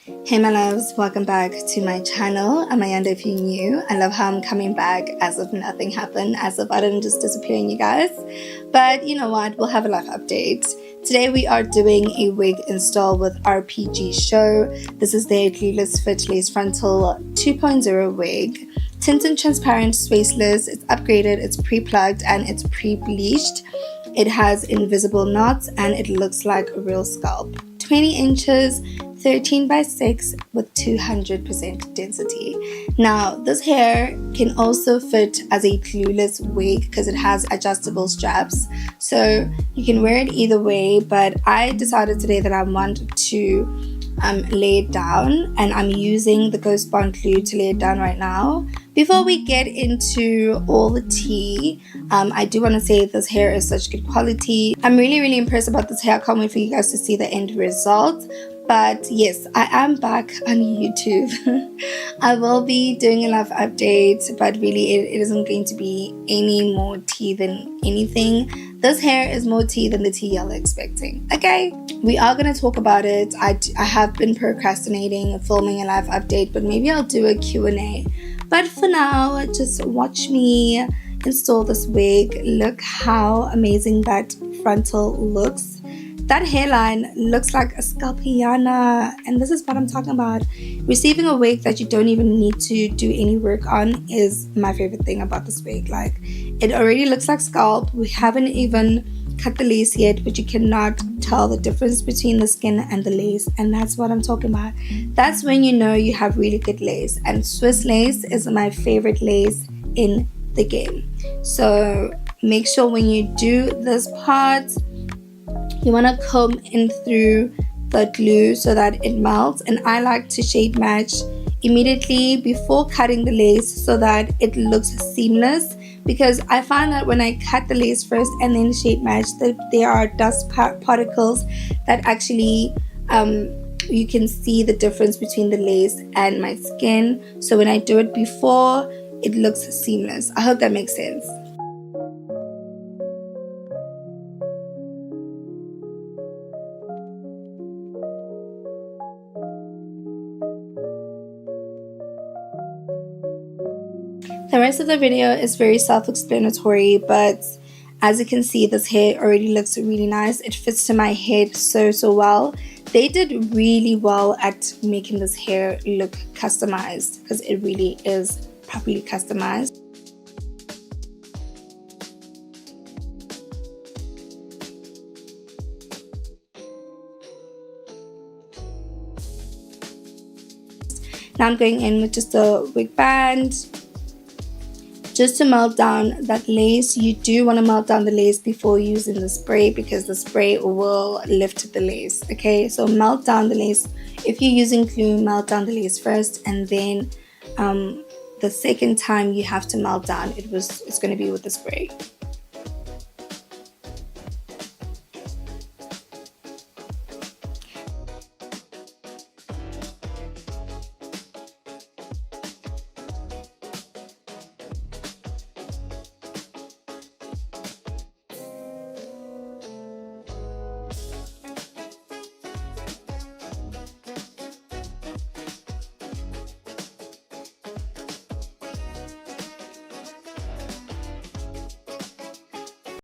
Hey my loves, welcome back to my channel. I'm Ayanda if you're new. I love how I'm coming back as if nothing happened, as if I didn't just disappear on you guys. But you know what, we'll have a life update. Today we are doing a wig install with RPGSHOW. This is their Glueless Fit Lace Frontal 2.0 wig. Tinted transparent, spaceless, it's upgraded, it's pre-plucked and it's pre-bleached. It has invisible knots and it looks like a real scalp. 20 inches, 13 by 6 with 200% density. Now this hair can also fit as a glueless wig because it has adjustable straps, so you can wear it either way, but I decided today that I want to lay it down, and I'm using the Ghost Bond glue to lay it down right now. Before we get into all the tea, I do want to say this hair is such good quality. I'm really impressed about this hair. I can't wait for you guys to see the end result. But yes, I am back on YouTube. I will be doing a live update, but really it isn't going to be any more tea than anything. This hair is more tea than the tea y'all are expecting. Okay, we are going to talk about it. I have been procrastinating filming a live update, but maybe I'll do a Q&A. But for now, just watch me install this wig. Look how amazing that frontal looks. That hairline looks like a scalpiana, and this is what I'm talking about. Receiving a wig that you don't even need to do any work on is my favorite thing about this wig. Like, it already looks like scalp. We haven't even cut the lace yet, but you cannot tell the difference between the skin and the lace, and that's what I'm talking about. That's when you know you have really good lace, and Swiss lace is my favorite lace in the game. So make sure when you do this part, you want to comb in through the glue so that it melts, and I like to shade match immediately before cutting the lace so that it looks seamless, because I find that when I cut the lace first and then shade match, that there are dust particles that actually you can see the difference between the lace and my skin. So when I do it before, it looks seamless. I hope that makes sense. The rest of the video is very self-explanatory, but as you can see, this hair already looks really nice. It fits to my head so well. They did really well at making this hair look customized, because it really is properly customized. Now I'm going in with just a wig band, just to melt down that lace. You do want to melt down the lace before using the spray, because the spray will lift the lace. Okay, so melt down the lace. If you're using glue, melt down the lace first, and then the second time you have to melt down, it's going to be with the spray.